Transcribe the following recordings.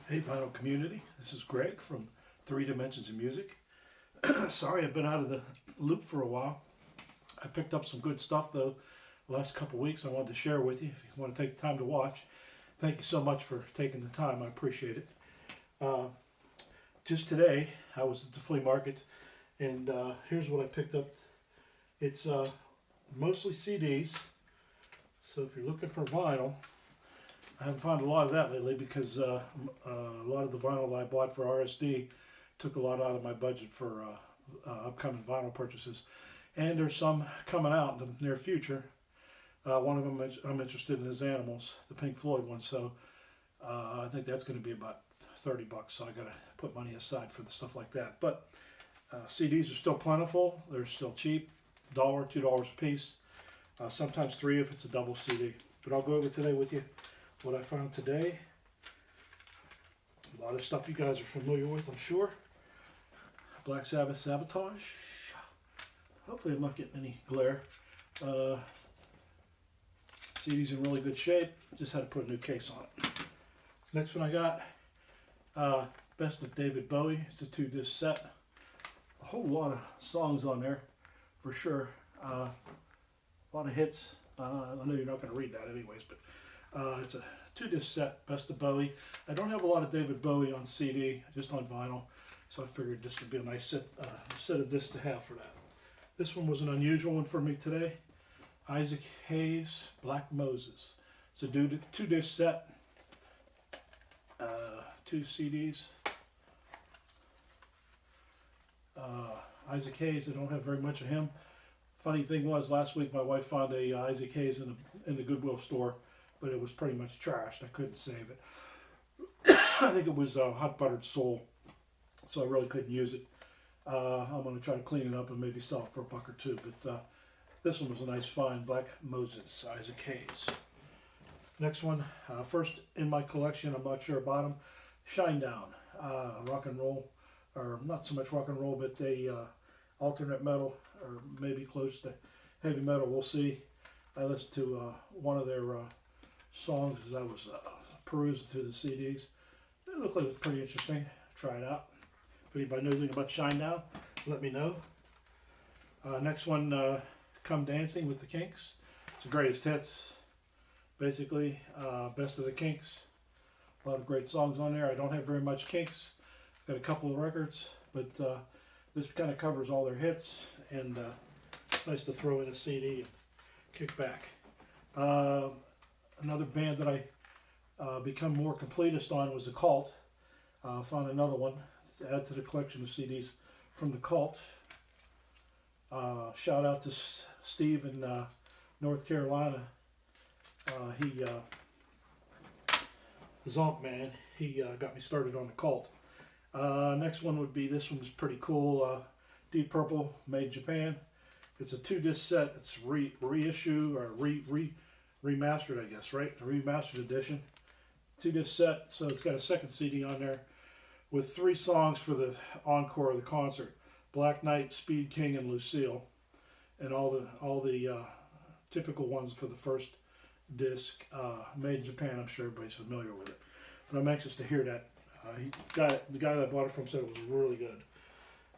Hey, vinyl community. This is Greg from Three Dimensions of Music. Sorry, I've been out of the loop for a while. I picked up some good stuff though the last couple of weeks I wanted to share with you. If you want to take the time to watch, thank you so much for taking the time. I appreciate it. Uh, just today, I was at the flea market, and here's what I picked up. It's mostly CDs. So if you're looking for vinyl, I haven't found a lot of that lately because a lot of the vinyl that I bought for RSD took a lot out of my budget for upcoming vinyl purchases. And there's some coming out in the near future. One of them I'm interested in is Animals, the Pink Floyd one. So I think that's going to be about $30. So I got to put money aside for the stuff like that. But CDs are still plentiful. They're still cheap, $1, $2 a piece. Sometimes $3 if it's a double CD. But I'll go over today with you what I found today. A lot of stuff you guys are familiar with, I'm sure. Black Sabbath Sabotage. Hopefully I'm not getting any glare. CD's in really good shape. Just had to put a new case on it. Next one I got, Best of David Bowie. It's a 2-disc set. A whole lot of songs on there, for sure. A lot of hits. I know you're not going to read that anyways, but it's a 2-disc set, Best of Bowie. I don't have a lot of David Bowie on CD, just on vinyl, so I figured this would be a nice set of discs to have for that. This one was an unusual one for me today. Isaac Hayes, Black Moses. It's a 2-disc set, 2 CDs. Isaac Hayes, I don't have very much of him. Funny thing was, last week my wife found a Isaac Hayes in the Goodwill store, but it was pretty much trashed. I couldn't save it. I think it was Hot Buttered Soul, so I really couldn't use it. I'm going to try to clean it up and maybe sell it for $1 or $2, but this one was a nice find. Black Moses, Isaac Hayes. Next one, first in my collection, I'm not sure about them. Shinedown, rock and roll, or not so much rock and roll, but a alternate metal, or maybe close to heavy metal, we'll see. I listened to one of their songs as I was perusing through the CDs. It looked like it was pretty interesting. Try it out. If anybody knows anything about Shinedown, let me know. Next one, Come Dancing with the Kinks. It's the greatest hits, basically. Best of the Kinks. A lot of great songs on there. I don't have very much Kinks. Got a couple of records, but this kind of covers all their hits, and it's nice to throw in a CD and kick back. Another band that I become more completist on was The Cult. Found another one to add to the collection of CDs from The Cult. Shout out to Steve in North Carolina. The Zonk Man, he got me started on The Cult. Next one would be, this one's pretty cool, Deep Purple, made in Japan. It's a 2-disc set. It's reissue or remastered, I guess, right? The remastered edition. 2-disc set, so it's got a second CD on there with 3 songs for the encore of the concert: Black Knight, Speed King, and Lucille, and all the typical ones for the first disc. Made in Japan. I'm sure everybody's familiar with it, but I'm anxious to hear that. The guy that I bought it from said it was really good.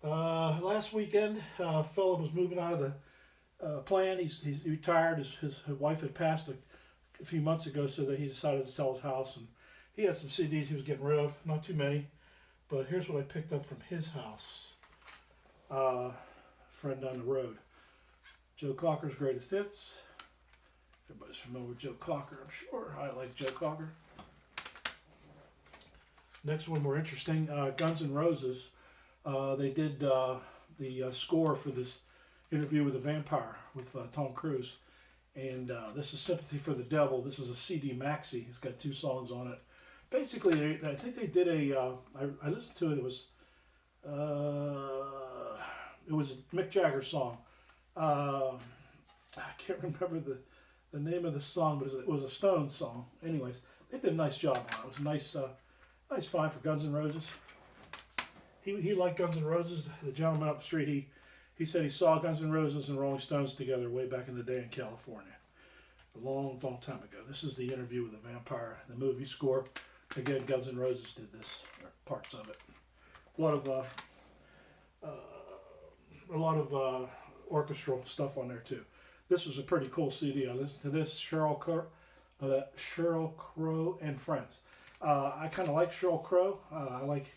Last weekend, a fellow was moving out of the plant. He's retired. His wife had passed a few months ago, so that he decided to sell his house. And he had some CDs he was getting rid of. Not too many, but here's what I picked up from his house. Friend down the road. Joe Cocker's Greatest Hits. Everybody's familiar with Joe Cocker, I'm sure. I like Joe Cocker. Next one more interesting, Guns N' Roses. They did the score for this Interview with a Vampire with Tom Cruise. And this is Sympathy for the Devil. This is a CD maxi. It's got 2 songs on it. Basically, I think they did I listened to it. It was a Mick Jagger song. I can't remember the name of the song, but it was a Stones song. Anyways, they did a nice job on it. It was a nice find for Guns N' Roses. He liked Guns N' Roses. The gentleman up the street, he said he saw Guns N' Roses and Rolling Stones together way back in the day in California. A long, long time ago. This is the Interview with the Vampire, the movie score. Again, Guns N' Roses did this, or parts of it. A lot of orchestral stuff on there too. This was a pretty cool CD. I listened to this, Sheryl Crow and Friends. I kind of like Sheryl Crow. I like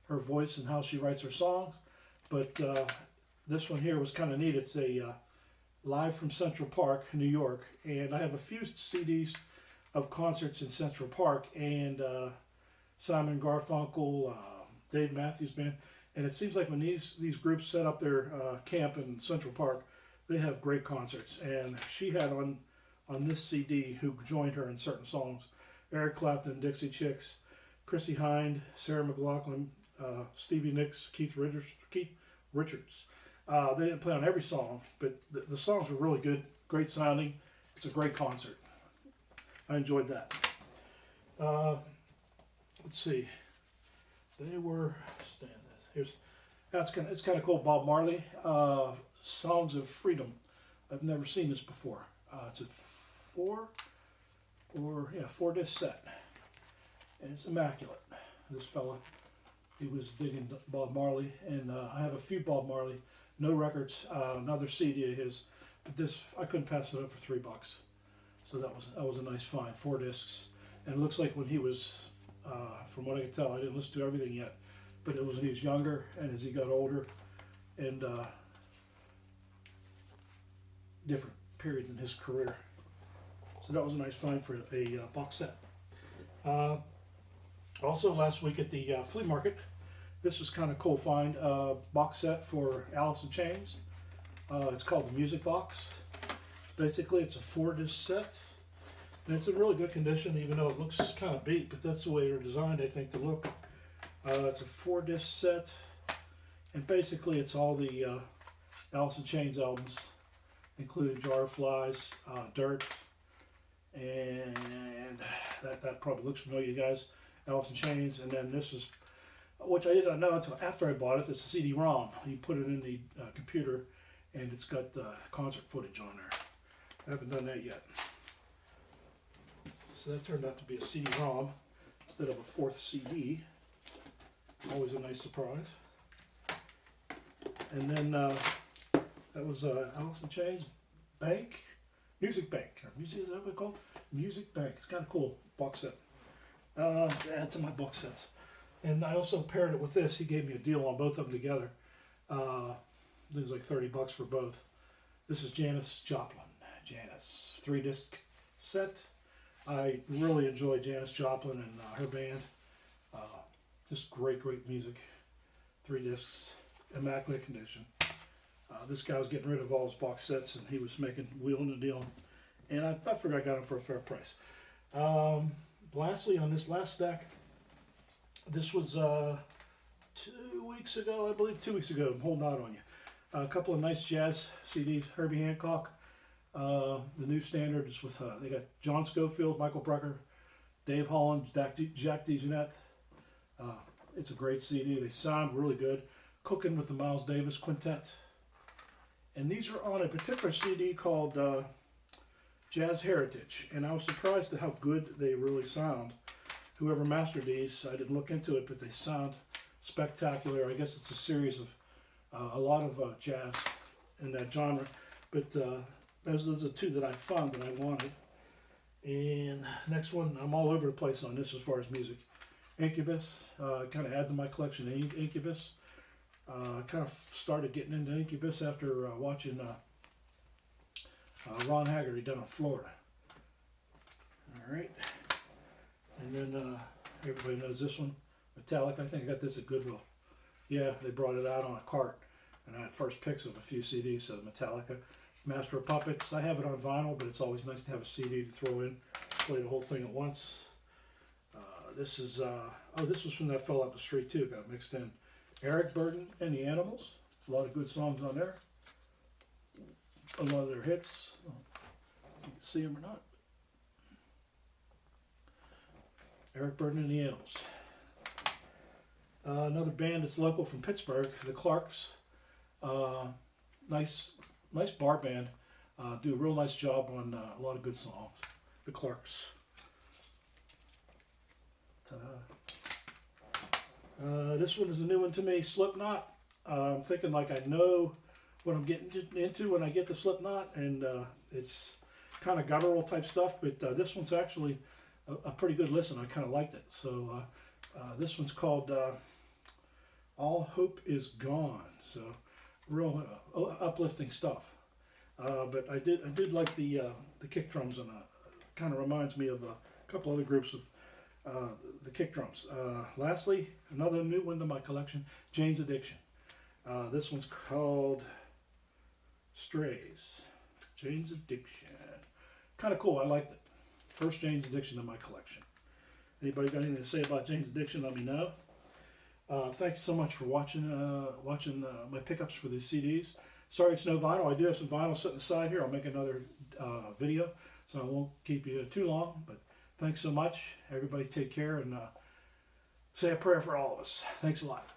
her voice and how she writes her songs. But this one here was kind of neat. It's a live from Central Park, New York. And I have a few CDs of concerts in Central Park. And Simon Garfunkel, Dave Matthews Band. And it seems like when these groups set up their camp in Central Park, they have great concerts. And she had on this CD, who joined her in certain songs, Eric Clapton, Dixie Chicks, Chrissie Hynde, Sarah McLachlan, Stevie Nicks, Keith Richards. They didn't play on every song, but the songs were really good, great sounding. It's a great concert. I enjoyed that. Let's see. They were it's kind of cool. Bob Marley, Songs of Freedom. I've never seen this before. It's a four disc set, and it's immaculate. This fella, he was digging Bob Marley, and I have a few Bob Marley, no records, another CD of his, but this I couldn't pass it up for $3, so that was a nice find. 4 discs, and it looks like when he was, from what I can tell, I didn't listen to everything yet, but it was when he was younger and as he got older, and different periods in his career. So that was a nice find for a box set. Also last week at the flea market, this was kind of cool find, box set for Alice in Chains. It's called the Music Box. Basically it's a 4 disc set, and it's in really good condition, even though it looks kind of beat, but that's the way they're designed, I think, to look. It's a 4 disc set, and basically it's all the Alice in Chains albums, including Jar of Flies, Dirt, and that probably looks familiar to you guys, Alice in Chains. And then this is, which I did not know until after I bought it, this is a CD-ROM. You put it in the computer, and it's got the concert footage on there. I haven't done that yet. So that turned out to be a CD-ROM instead of a 4th CD. Always a nice surprise. And then that was Alice in Chains Music Bank. Is that what it's called? Music Bank. It's kind of cool box set. To add to my box sets. And I also paired it with this. He gave me a deal on both of them together. It was like $30 for both. This is Janis Joplin. Janis 3 disc set. I really enjoy Janis Joplin and her band. Just great music. 3 discs, immaculate condition. This guy was getting rid of all his box sets, and he was wheeling and dealing. And I figured I got him for a fair price. Lastly, on this last stack, this was 2 weeks ago, I believe, 2 weeks ago. I'm holding out on you. A couple of nice jazz CDs. Herbie Hancock, the new standard is with, they got John Scofield, Michael Brecker, Dave Holland, Jack DeJohnette. It's a great CD. They sound really good. Cooking with the Miles Davis Quintet. And these are on a particular CD called Jazz Heritage. And I was surprised at how good they really sound. Whoever mastered these, I didn't look into it, but they sound spectacular. I guess it's a series of a lot of jazz in that genre. But those are the 2 that I found that I wanted. And next one, I'm all over the place on this as far as music. Incubus, kind of add to my collection. Incubus. Kind of started getting into Incubus after watching Ron Haggerty down in Florida. All right. And then everybody knows this one, Metallica. I think I got this at Goodwill. Yeah, they brought it out on a cart, and I had first picks of a few CDs of Metallica. Master of Puppets. I have it on vinyl, but it's always nice to have a CD to throw in, play the whole thing at once. This is, this was from that fella up the street too, got mixed in. Eric Burden and the Animals. A lot of good songs on there. A lot of their hits. You can see them or not. Eric Burden and the Animals. Another band that's local from Pittsburgh, the Clarks. Nice bar band. Do a real nice job on a lot of good songs. The Clarks. Ta-da. This one is a new one to me, Slipknot. I'm thinking like I know what I'm getting into when I get to Slipknot, and it's kind of guttural type stuff, but this one's actually a pretty good listen. I kind of liked it. So this one's called All Hope Is Gone. So real uplifting stuff. But I did like the kick drums, and kind of reminds me of a couple other groups with the kick drums. Lastly, another new one to my collection, Jane's Addiction. This one's called Strays. Jane's Addiction. Kind of cool. I liked it. First Jane's Addiction in my collection. Anybody got anything to say about Jane's Addiction? Let me know. Thanks so much for watching my pickups for these CDs. Sorry it's no vinyl. I do have some vinyl sitting aside here. I'll make another video, so I won't keep you too long. But thanks so much. Everybody take care, and say a prayer for all of us. Thanks a lot.